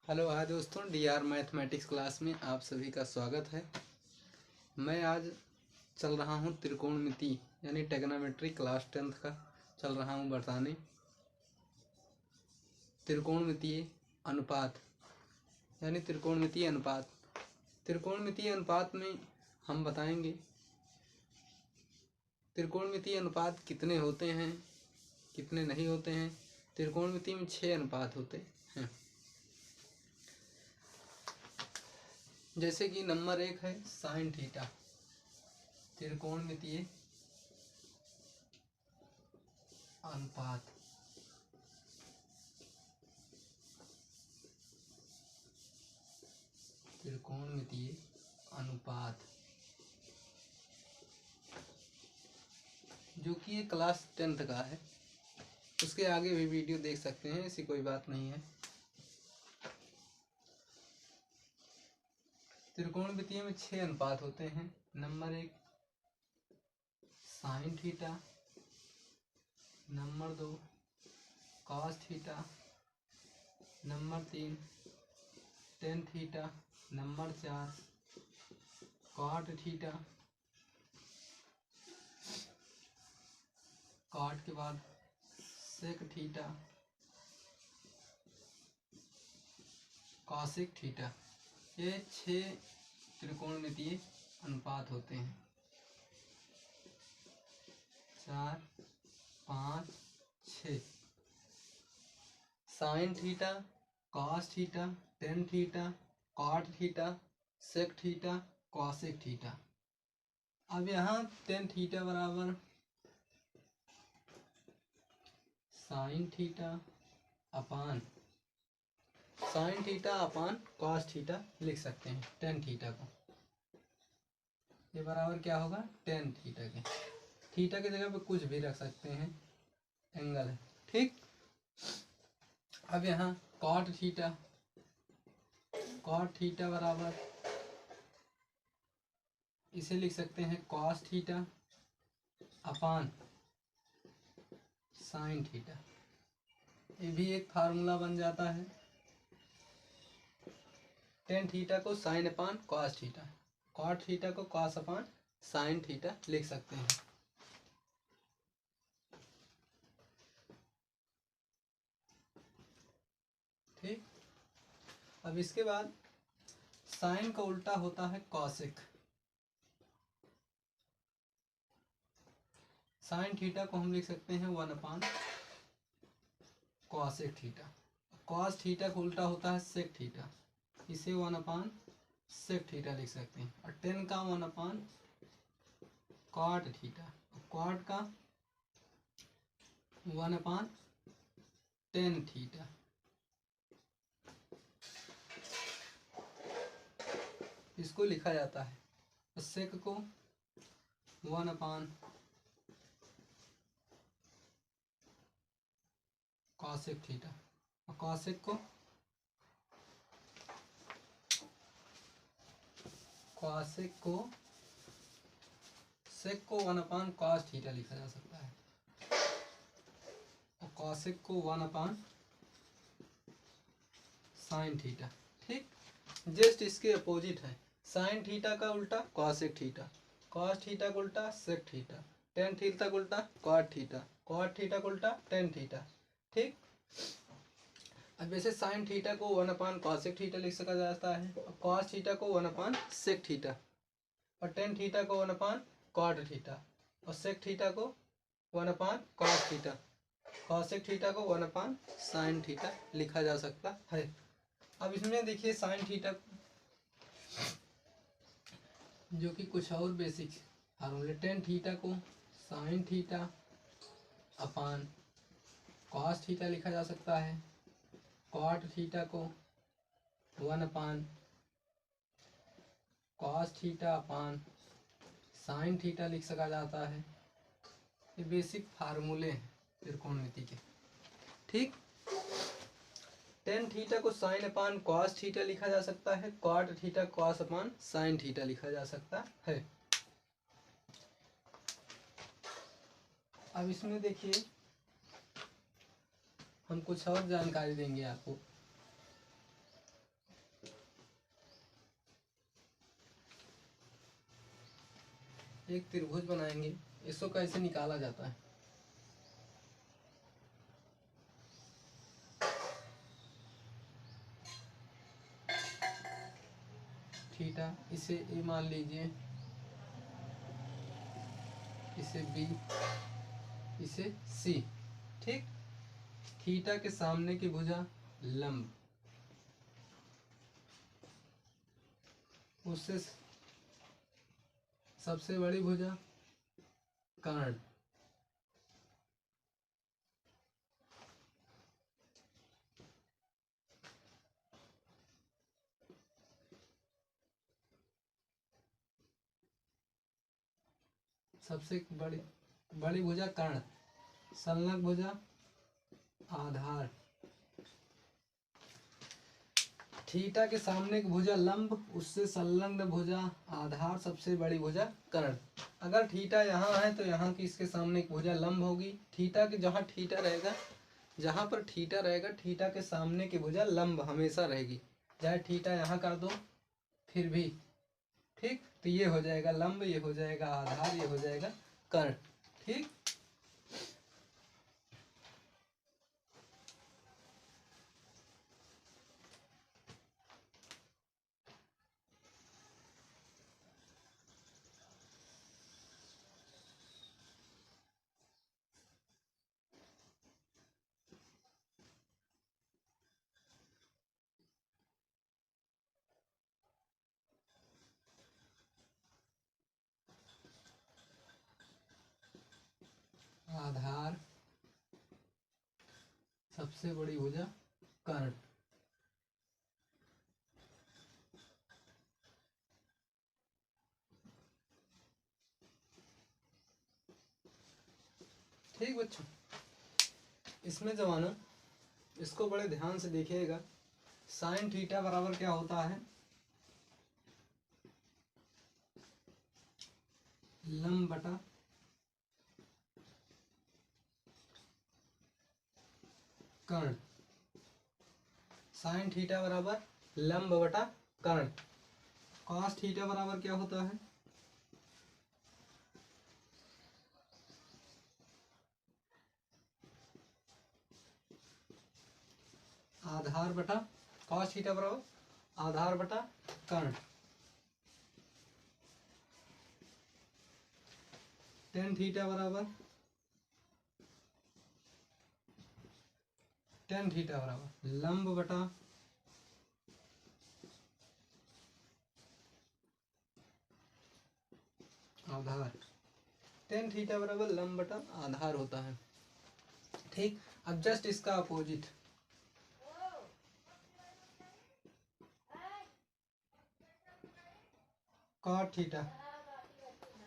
Hello hi दोस्तों, D R mathematics class में आप सभी का स्वागत है। मैं आज चल रहा हूँ त्रिकोणमिति यानी ट्रिग्नोमेट्री क्लास 10th का चल रहा हूँ बताने। त्रिकोणमितीय अनुपात यानी त्रिकोणमितीय अनुपात। त्रिकोणमितीय अनुपात में हम बताएंगे त्रिकोणमितीय अनुपात कितने होते हैं, कितने नहीं होते हैं। त्रिकोणमिति में 6 अनुपात होते हैं। जैसे कि नंबर 1 है साइन थीटा। त्रिकोणमितीय अनुपात। त्रिकोणमितीय अनुपात जो कि ये क्लास 10th का है। उसके आगे भी वीडियो देख सकते हैं, ऐसी कोई बात नहीं है। त्रिकोणमितीय में 6 अनुपात होते हैं। Number 1 sine theta, number 2 cos theta, number 3 tan theta, number 4 cot theta, cot के बाद सेक थीटा, कॉसेक थीटा। ये 6 त्रिकोणमितीय अनुपात होते हैं। 4 5 6 sine theta, cos theta, tan theta, cot theta, sec theta, cosec theta. अब यहाँ टेन थीटा बराबर sine theta upon cos theta लिख सकते हैं। टेन थीटा को ये बराबर क्या होगा, टेन थीटा के। थीटा की जगह पे कुछ भी रख सकते हैं, एंगल है, ठीक। अब यहाँ कॉट थीटा बराबर इसे लिख सकते हैं cos theta upon sine theta. ये भी एक फार्मूला बन जाता है। टेन थीटा को sine upon cos theta, cot theta को कॉस अपान साइन थीटा लिख सकते हैं। ठीक। अब इसके बाद साइन का उल्टा होता है कॉसेक। साइन थीटा को हम लिख सकते हैं 1 अपान कॉसेक थीटा। कॉस थीटा का उल्टा होता है सेक थीटा, इसे 1 अपान सेक थीटा लिख सकते हैं। और टेन का 1 अपान कॉट थीटा, कॉट का 1 अपान टेन थीटा। इसको लिखा जाता है सेक को 1 अपान कॉसेक थीटा, और कॉसेक को सेक को 1 अपान कॉस थीटा लिखा जा सकता है, और कॉसेक को 1 अपान साइन थीटा। ठीक। जस्ट इसके अपोजिट है। साइन थीटा का उल्टा कॉसेक थीटा, कॉस थीटा का उल्टा सेक थीटा, टेन थीटा का उल्टा कॉट थीटा, कॉट थीटा का उल्टा टेन थीटा। ठीक। अब वैसे साइन थीटा को 1 अपान कॉसेक थीटा लिख सका जाता है, और कॉस थीटा को 1 अपान सेक थीटा, और टेन थीटा को 1 अपान कॉट थीटा, और सेक थीटा को 1 अपान कॉस थीटा, कॉसेक थीटा को 1 अपान साइन थीटा लिखा जा सकता है। अब इसमें देखिए साइन थीटा जो कि कुछ और बेसिक फार्मूले, टेन थीटा को sign theta upon cos theta लिखा जा सकता है, कॉट थीटा को 1 अपान cos theta upon sine theta लिख सका जाता है। ये बेसिक फार्मूले हैं त्रिकोणमिति के। ठीक। टेन थीटा को साइन अपान कॉस थीटा लिखा जा सकता है, cot theta cos upon sine theta लिखा जा सकता है। अब इसमें देखिए हम कुछ और जानकारी देंगे आपको। एक त्रिभुज बनाएंगे, इसको कैसे निकाला जाता है। थीटा, इसे ए मान लीजिए, इसे बी, इसे सी। ठीक, थीटा के सामने की भुजा लंब, उससे सबसे बड़ी भुजा कर्ण, सबसे बड़ी बड़ी भुजा कर्ण, संलग्न भुजा आधार, थीटा के सामने की भुजा लंब, उससे संलग्न भुजा आधार, सबसे बड़ी भुजा कर्ण। अगर थीटा यहाँ है तो यहाँ की इसके सामने की भुजा लंब होगी। थीटा के जहाँ थीटा रहेगा, जहाँ पर थीटा रहेगा, थीटा के सामने की भुजा लंब हमेशा रहेगी, चाहे थीटा यहाँ कर दो फिर भी। ठीक, तो ये हो जाएगा लंब, ये हो जाएगा आधार, ये हो जाएगा कर्ण। ठीक, आधार, सबसे बड़ी भुजा कर्ण। ठीक बच्चों, इसमें जो आना, इसको बड़े ध्यान से देखिएगा। साइन थीटा बराबर क्या होता है, लंब बटा कर्ण। साइन थीटा बराबर लंब बटा कर्ण। कॉस थीटा बराबर क्या होता है, आधार बटा, कॉस थीटा बराबर आधार बटा कर्ण। टेन थीटा बराबर, टेन थीटा बराबर लंब बटा आधार। टेन थीटा बराबर लंब बटा आधार होता है। ठीक, अब जस्ट इसका opposite, cot theta.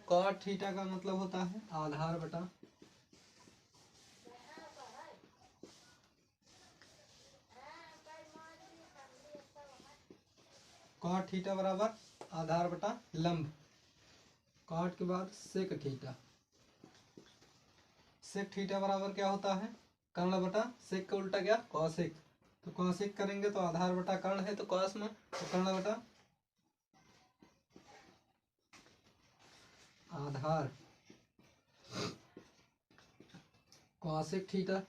Cot theta का मतलब होता है आधार बटा कॉट थीटा बराबर आधार बटा लंब। कॉट के बाद सेक थीटा। सेक थीटा बराबर क्या होता है, कर्ण बटा सेक का उल्टा क्या, कॉसेक। तो कॉसेक करेंगे तो आधार बटा कर्ण है, तो कॉस में तो कर्ण बटा आधार। कॉसेक थीटा,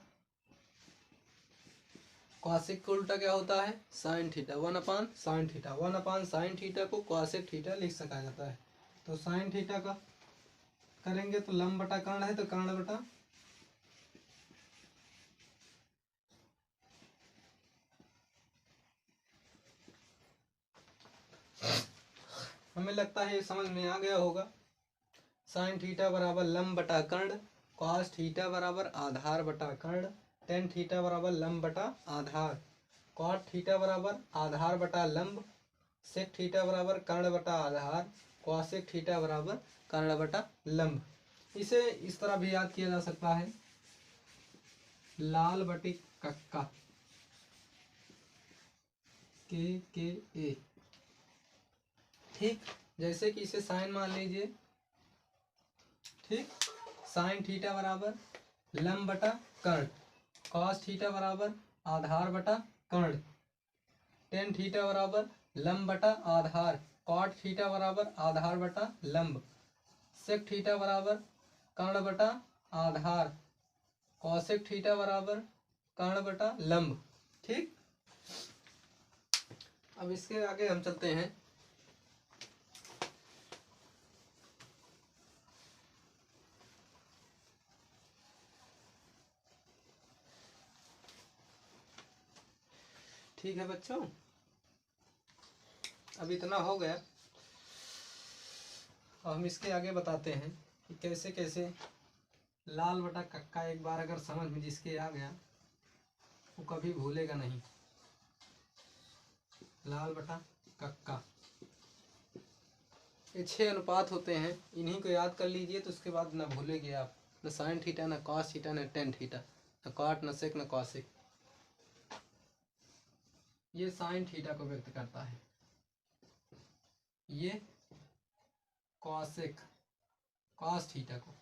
कॉसेक का उल्टा क्या होता है, sine theta. One upon sine theta, one upon sine theta को कॉसेक थीटा लिख सका जाता है। तो साइन थीटा का करेंगे तो लंब बटा कर्ण है, तो कर्ण बटा हमें लगता है ये समझ में आ गया होगा। साइन थीटा बराबर लंब बटा कर्ण, कॉस थीटा बराबर आधार बटा कर्ण, टेन थीटा बराबर लंब बटा आधार, कॉट थीटा बराबर आधार बटा लंब, सेक थीटा बराबर कर्ण बटा आधार, कॉसेक थीटा बराबर कर्ण बटा लंब। इसे इस तरह भी याद किया जा सकता है, लाल बटी कक्का, के ए। ठीक, जैसे कि इसे साइन मान लीजिए। ठीक, साइन थीटा बराबर लंब बटा कर्ण, कॉस थीटा बराबर आधार बटा कर्ण, टेन थीटा बराबर लंब बटा आधार, कॉट थीटा बराबर आधार बटा लंब, सेक थीटा बराबर कर्ण बटा आधार, कॉसेक थीटा बराबर कर्ण बटा लंब। ठीक, अब इसके आगे हम चलते हैं। ठीक है बच्चों, अब इतना हो गया। अब हम इसके आगे बताते हैं कि कैसे कैसे लाल बटा कक्का एक बार अगर समझ में जिसके आ गया वो कभी भूलेगा नहीं। लाल बटा कक्का, ये 6 अनुपात होते हैं, इन्हीं को याद कर लीजिए तो उसके बाद ना भूलेंगे आप। न साइन थीटा, न कॉस थीटा, न टेन थीटा, न कॉट, न सेक, न कॉसेक। ये साइन थीटा को व्यक्त करता है, ये कॉसेक कॉस थीटा को,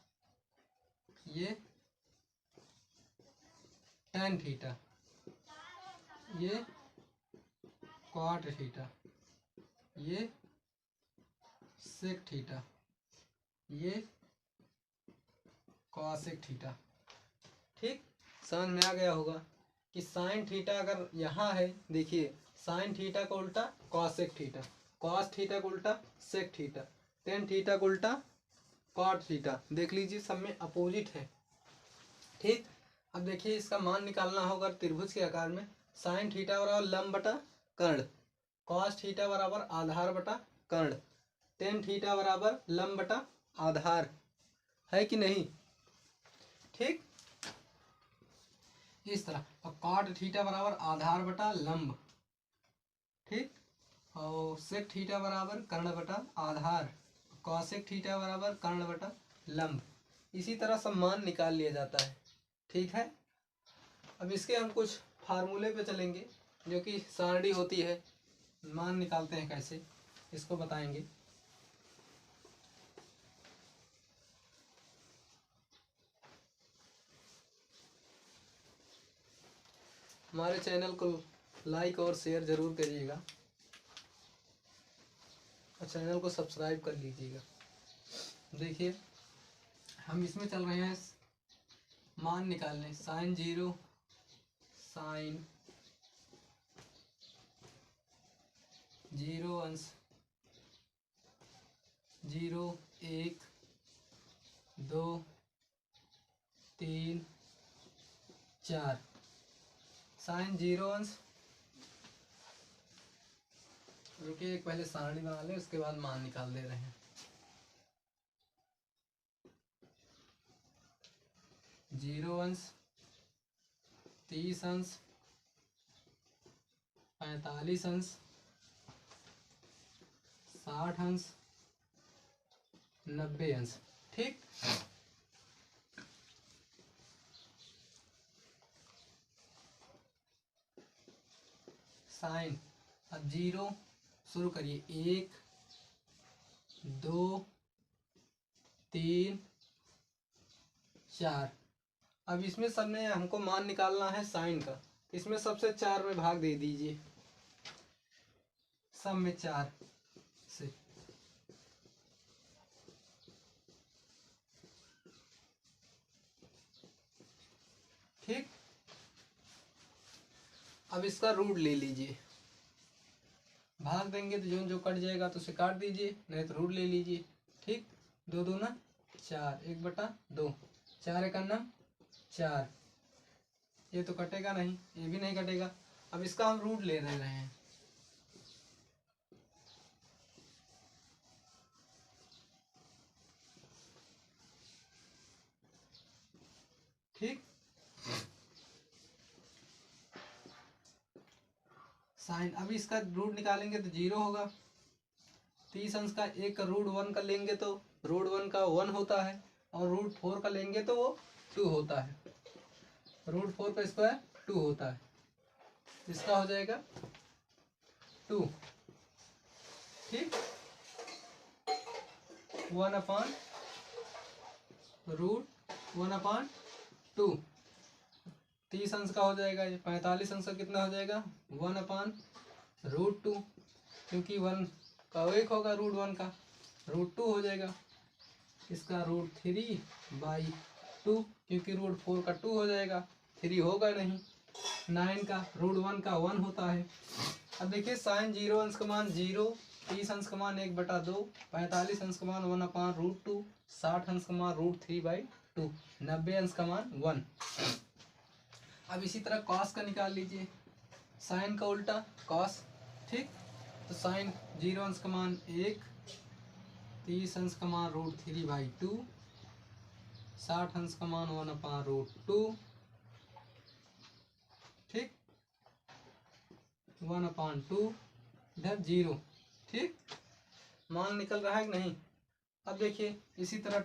ये टेन थीटा, ये कॉट थीटा, ये सेक थीटा, ये कॉसेक थीटा। ठीक, समझ में आ गया होगा कि साइन थीटा अगर यहाँ है, देखिए साइन थीटा का उल्टा कॉसेक थीटा, कॉस थीटा का उल्टा सेक थीटा, टेन थीटा का उल्टा कॉट थीटा। देख लीजिए सब में अपोजिट है। ठीक, अब देखिए इसका मान निकालना होगा त्रिभुज के आकार में। साइन थीटा बराबर लंब बटा कर्ण, कॉस थीटा बराबर आधार बटा कर्ण, टेन थीटा बराबर लंब बटा आधार, है कि नहीं। ठीक, इस तरह। और कॉट थीटा बराबर आधार बटा लंब। ठीक, और सेक थीटा बराबर कर्ण बटा आधार, कॉसेक थीटा बराबर कर्ण बटा लंब। इसी तरह सब मान निकाल लिया जाता है। ठीक है, अब इसके हम कुछ फार्मूले पे चलेंगे जो कि सारणी होती है, मान निकालते हैं कैसे, इसको बताएंगे। हमारे चैनल को लाइक और शेयर ज़रूर करिएगा और चैनल को सब्सक्राइब कर लीजिएगा। देखिए हम इसमें चल रहे हैं मान निकालने। साइन 0, साइन 0 अंश 0, 1, 2, 3, 4। साइन 0 अंश, रुकिए एक पहले सारणी बना लें उसके बाद मान निकाल दे रहे हैं। 0 अंश, 30 अंश, 45 अंश, 60 अंश, 90 अंश। ठीक, साइन, अब 0 शुरू करिए, 1, 2, 3, 4। अब इसमें सब में हमको मान निकालना है साइन का, इसमें सबसे 4 में भाग दे दीजिए, सब में 4 से। ठीक, अब इसका रूट ले लीजिए, भाग देंगे तो जो जो कट जाएगा तो उसे काट दीजिए, नहीं तो रूट ले लीजिए। ठीक, 2 दूना 4, 1/2, 4 एक अन्ना 4, ये तो कटेगा नहीं, ये भी नहीं कटेगा। अब इसका हम रूट ले रहे हैं। ठीक, साइन, अब इसका रूट निकालेंगे तो 0 होगा। 30 अंश का 1 का रूट 1 का लेंगे तो रूट 1 का 1 होता है, और रूट 4 का लेंगे तो वो 2 होता है। रूट 4 का स्क्वायर 2 होता है, इसका हो जाएगा 2। ठीक, 1/√1/2। 30 अंश का हो जाएगा, ये 45 अंश का कितना हो जाएगा, 1/√2, क्योंकि 1 का 1 होगा, रूट 1 का √2 हो जाएगा। इसका √3/2, क्योंकि √4 का 2 हो जाएगा, 3 होगा नहीं। 9 का √1 का 1 होता है। अब देखिए साइन 0 अंश का मान 0, 30 अंश का मान 1/2, 45 अंश का मान 1/√2, 60 अंश का मान √3/2, 90 अंश का मान 1। अब इसी तरह कॉस का निकाल लीजिए, साइन का उल्टा कॉस, ठीक। तो साइन 0 अंश का मान 1, 30 अंश का मान √3/2, 60 अंश का मान 1/√2, ठीक, 1/2, इधर 0, ठीक। मान निकल रहा है कि नहीं। अब देखिए इसी तरह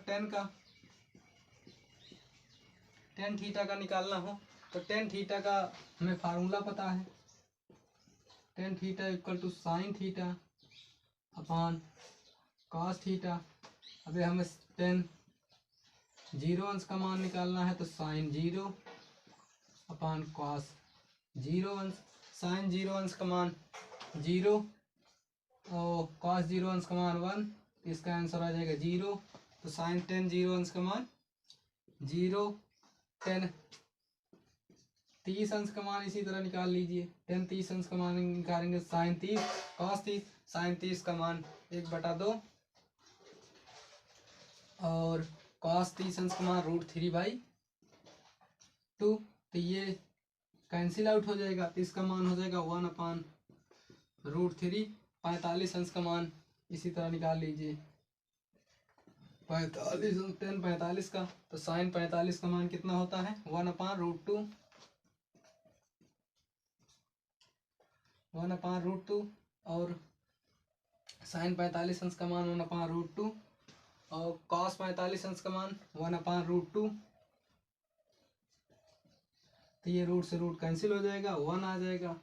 tan थीटा का निकालना हो तो tan थीटा का हमें फार्मूला पता है, tan theta equal to sine theta upon cos theta. अभी हमें tan 0 अंश का मान निकालना है तो साइन 0 अपॉन कॉस 0 अंश। साइन 0 अंश का मान 0 और कॉस 0 अंश का मान 1, इसका आंसर आ जाएगा 0। तो साइन tan 0 अंश का मान 0, tan 30 अंश का मान इसी तरह निकाल लीजिए, tan 30 अंश का मान निकालेंगे साइन 30 कॉस 30, साइन 30 का मान 1/2 और कॉस 30 अंश का मान √3/2। तो ये कैंसिल आउट हो जाएगा, तो इसका मान हो जाएगा 1/√3। 45 अंश का मान इसी तरह निकाल लीजिए, 45 tan 45 का, तो साइन 45 का मान कितना होता है 1/√2, 1/√2 और साइन 45 अंश का मान 1/√2 और कॉस 45 अंश का मान 1/√2। तो ये रूट से रूट कैंसिल हो जाएगा, 1 आ जाएगा।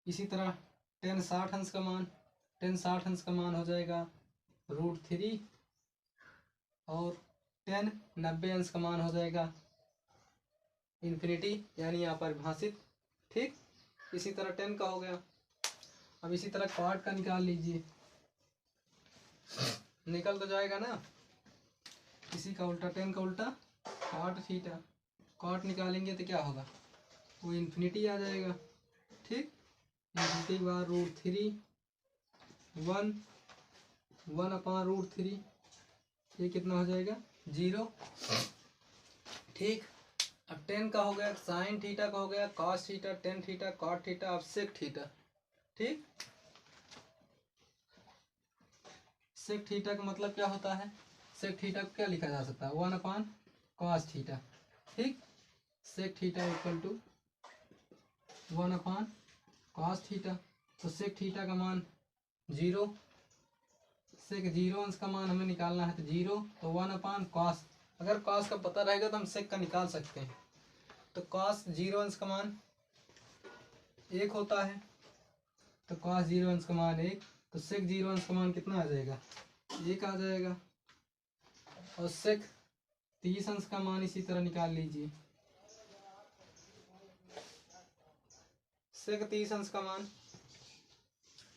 इसी तरह tan 60 अंश का मान, tan 60 अंश का मान हो जाएगा √3 और tan 90 अंश का मान हो जाएगा इन्फिनिटी, यानी यहाँ परिभाषित, ठीक। इसी तरह tan का हो गया। अब इसी तरह cot का निकाल लीजिए, निकल तो जाएगा ना। इसी का उल्टा tan का उल्टा cot थीटा, cot निकालेंगे तो क्या होगा, वो इन्फिनिटी आ जाएगा, ठीक। इन्फिनिटी बार √3, 1/√3, ये कितना हो जाएगा 0, ठीक। अब tan का हो गया, साइन थीटा का हो गया, cos theta, tan theta, cot theta, अब सेक थीटा, ठीक। सेक थीटा का मतलब क्या होता है, सेक थीटा को क्या लिखा जा सकता है 1/cos थीटा, ठीक। Sec theta equal to 1/cos theta. तो सेक थीटा का मान 0, सेक 0 अंश का मान हमें निकालना है तो 0, तो 1/cos, अगर cos का पता रहेगा तो हम सेक का निकाल सकते हैं। तो cos 0 अंश का मान 1 होता है, तो cos 0 अंश का मान 1, तो सेक 0 अंश का मान कितना आ जाएगा 1 आ जाएगा। और सेक 30 अंश का मान इसी तरह निकाल लीजिए, सेक 30 अंश का मान,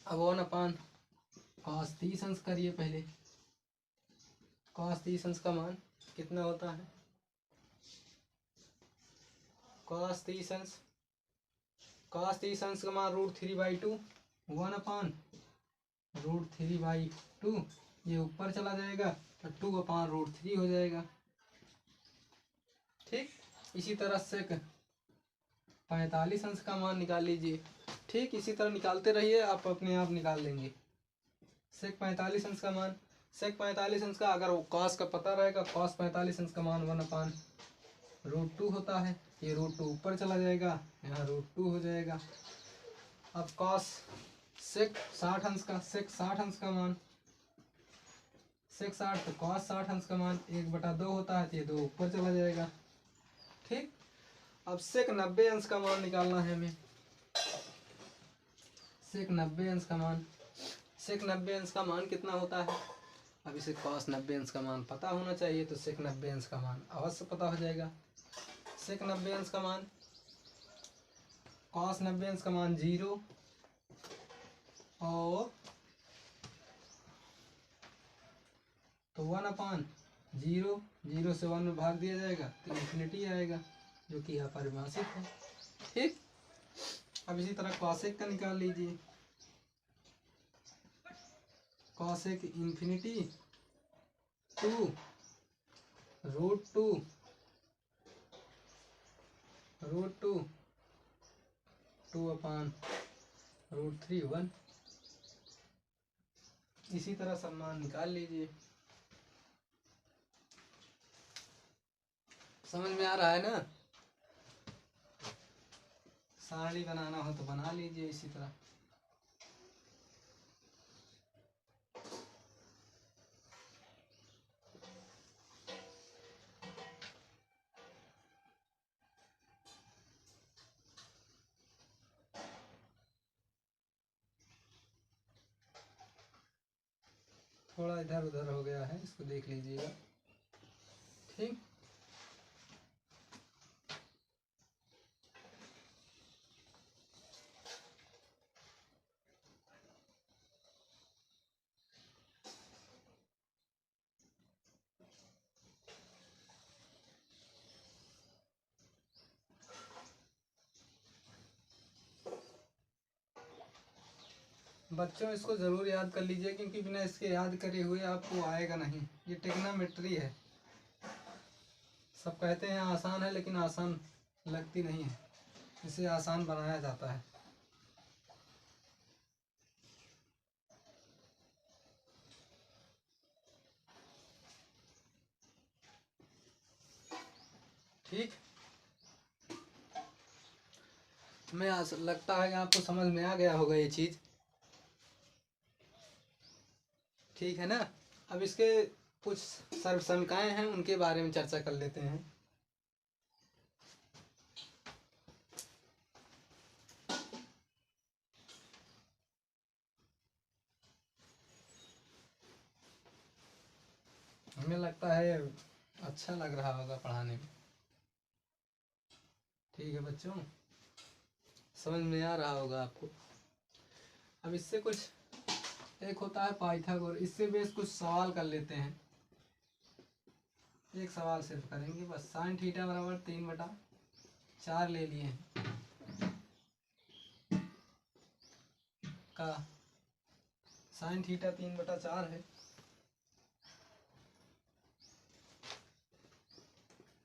अब 1/cos 30 अंश करिए पहले, cos 30 अंश का मान कितना होता है, cos 30 अंश का मान √3/2, 1/√3/2, ये ऊपर चला जाएगा तो 2/√3 हो जाएगा, ठीक। इसी तरह सेक 45 अंश का मान निकाल लीजिए, ठीक। इसी तरह निकालते रहिए, आप अपने आप निकाल लेंगे। सेक 45 अंश का मान, सेक 45 अंश का अगर वो कॉस का पता रहेगा, कॉस 45 अंश का मान 1/√2 होता है, ये √2 ऊपर चला जाएगा, यहाँ √2 हो जाएगा। अब कॉस सेक 60 अंश का, सेक 60 अंश का मान, सेक 60 तो कॉस 60 अंश का मान 1/2 होता है, तो ये 2 ऊपर चला जाएगा, ठीक। अब सेक 90 अंश का मान निकालना है हमें, सेक 90 अंश का मान, सेक 90 अंश का मान कितना होता है, अब इसे कॉस 90 अंश का मान पता होना चाहिए, तो सेक 90 अंश का मान अवश्य पता हो जाएगा। सेक 90 अंश का मान, कॉस 90 अंश का मान 0 और तो 1/√3 0 0 से 1 में भाग दिया जाएगा तो इन्फिनिटी आएगा, जो कि अपरिभाषित है। ठीक, अब इसी तरह कॉसेक का निकाल लीजिए। Cosec infinity two root two 2/√3 1। इसी तरह सम्मान निकाल लीजिए। समझ में आ रहा है ना? सारणी बनाना हो तो बना लीजिए इसी तरह। थोड़ा इधर उधर हो गया है, इसको देख लीजिएगा। ठीक, बच्चों इसको ज़रूर याद कर लीजिए, क्योंकि बिना इसके याद करे हुए आपको आएगा नहीं। ये ट्रिग्नोमेट्री है। सब कहते हैं आसान है, लेकिन आसान लगती नहीं है, इसे आसान बनाया जाता है। ठीक, मैं लगता है कि आपको समझ में आ गया होगा ये चीज़। ठीक है ना? अब इसके कुछ सर्वसंख्याएं हैं, उनके बारे में चर्चा कर लेते हैं। हमें लगता है अच्छा लग रहा होगा पढ़ाने में। ठीक है बच्चों, समझ में आ रहा होगा आपको। अब इससे कुछ एक होता है पाइथागोरस, इससे बेस कुछ सवाल कर लेते हैं। एक सवाल सिर्फ करेंगे बस। साइन थीटा बराबर 3/4 ले लिए हैं का। साइन थीटा 3/4 है,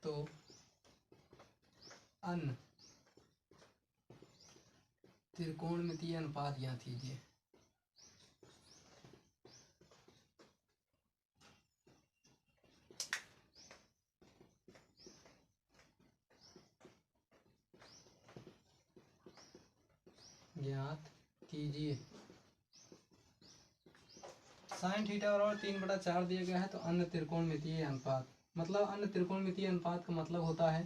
तो अन्य त्रिकोणमितीय अनुपात यहाँ कीजिए। ज्ञात कीजिए। साइन थीटा बराबर 3/4 दिया गया है, तो अन्य त्रिकोणमितीय अनुपात, मतलब अन्य त्रिकोणमितीय अनुपात का मतलब होता है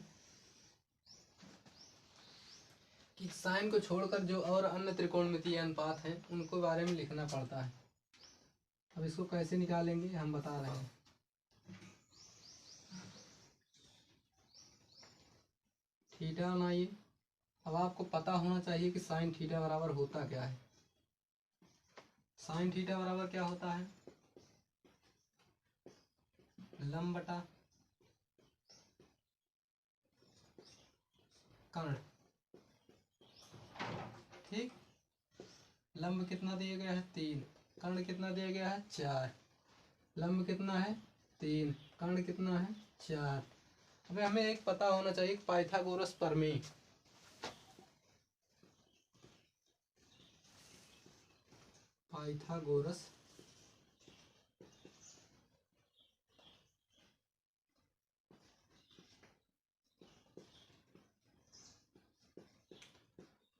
कि साइन को छोड़कर जो और अन्य त्रिकोणमितीय अनुपात हैं उनको बारे में लिखना पड़ता है। अब इसको कैसे निकालेंगे हम बता रहे हैं। थीटा बनाइए। अब आपको पता होना चाहिए कि साइन थीटा बराबर होता क्या है। साइन थीटा बराबर क्या होता है? लंब बटा कर्ण। ठीक, लंब कितना दिया गया है? 3। कर्ण कितना दिया गया है? 4। लंब कितना है? 3। कर्ण कितना है? 4। अब हमें एक पता होना चाहिए पाइथागोरस प्रमेय। पाइथागोरस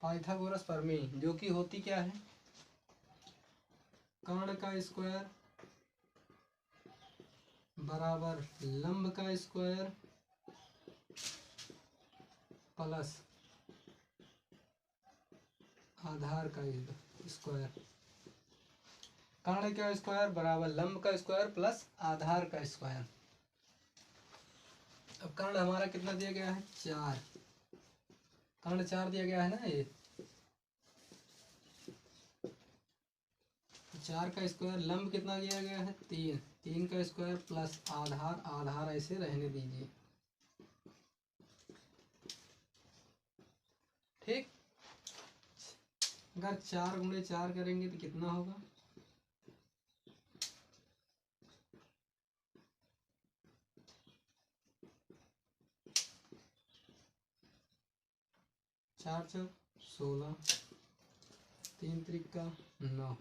पाइथागोरस प्रमेय जो कि होती क्या है? कर्ण का स्क्वायर बराबर लंब का स्क्वायर प्लस आधार का स्क्वायर। कर्ण का स्क्वायर बराबर लंब का स्क्वायर प्लस आधार का स्क्वायर। अब कर्ण हमारा कितना दिया गया है? 4। कर्ण 4 दिया गया है ना। ये 4 का स्क्वायर, लंब कितना दिया गया है 3, 3 का स्क्वायर प्लस आधार, आधार ऐसे रहने दीजिए। ठीक, अगर 4 गुणे 4 करेंगे तो कितना होगा, चार चौक 16, 3 त्रिका 9,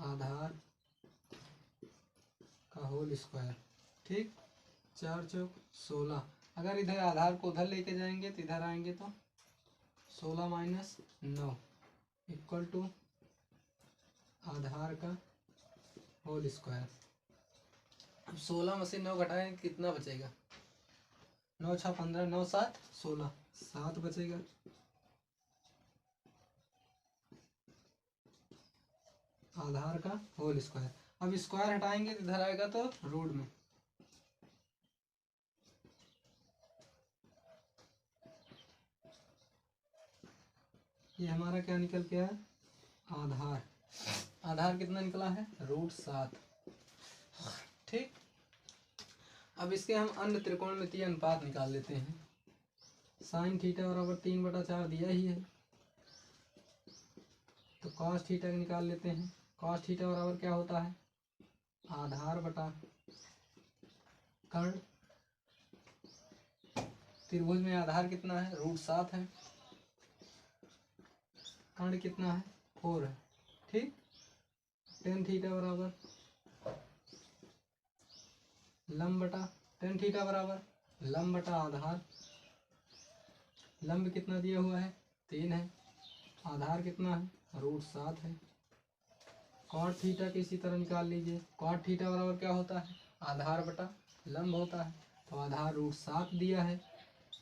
आधार का होल स्क्वायर। ठीक, 4 चौक 16, अगर इधर आधार को उधर लेके जाएंगे तो इधर आएंगे तो 16 माइनस 9 इक्वल टू आधार का होल स्क्वायर। अब 16 में से 9 घटाएं कितना बचेगा, 9 6 15, 9 7 16, 7 बचेगा। आधार का होल स्क्वायर, अब स्क्वायर हटाएंगे तो इधर आएगा तो रूट में, ये हमारा क्या निकल के आया, आधार, आधार कितना निकला है √7। ठीक, अब इसके हम अन्य त्रिकोणमितीय अनुपात निकाल लेते हैं। साइन थीटा बराबर 3/4 दिया ही है, तो कॉस थीटा निकाल लेते हैं। कॉस थीटा बराबर क्या होता है, आधार बटा कर्ण, त्रिभुज में आधार कितना है √7 है, कर्ण कितना है 4 है। ठीक, टेन थीटा बराबर लंब बटा, टेन थीटा बराबर लंब बटा आधार, लंब कितना दिया हुआ है 3 है, आधार कितना है √7 है। कॉट थीटा की इसी तरह निकाल लीजिए। कॉट थीटा बराबर क्या होता है, आधार बटा लंब होता है, तो आधार √7 दिया है,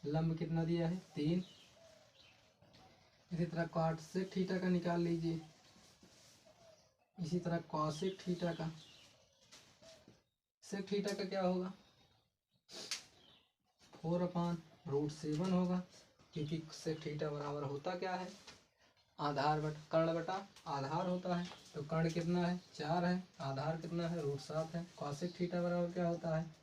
लंब कितना दिया है 3। इसी तरह कॉसेक थीटा का निकाल लीजिए, इसी तरह कॉसेक थीटा का, सेक थीटा का क्या होगा 4/√7 होगा, क्योंकि सेक थीटा बराबर होता क्या है, आधार बटा कर्ण बटा आधार होता है, तो कर्ण कितना है 4 है, आधार कितना है √7 है। कॉसेक थीटा बराबर क्या होता है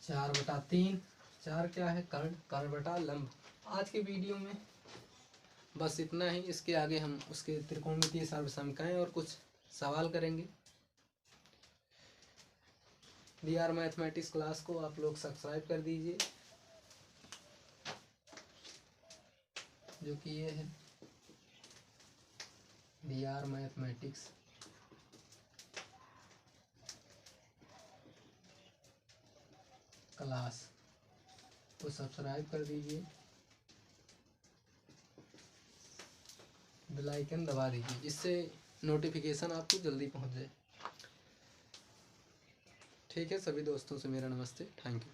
4/3, 4 क्या है कर्ण, कर्ण बटा लंब। आज के वीडियो में बस इतना ही, इसके आगे हम उसके त्रिकोणमितीय सर्वसमीकरण और कुछ सवाल करेंगे। DR मैथमेटिक्स क्लास को आप लोग सब्सक्राइब कर दीजिए, जो कि ये है DR मैथमेटिक्स क्लास को सब्सक्राइब कर दीजिए, बेल आइकन दबा दीजिए, जिससे नोटिफिकेशन आपको जल्दी पहुंच जाए। ठीक है, सभी दोस्तों से मेरा नमस्ते, थैंक यू।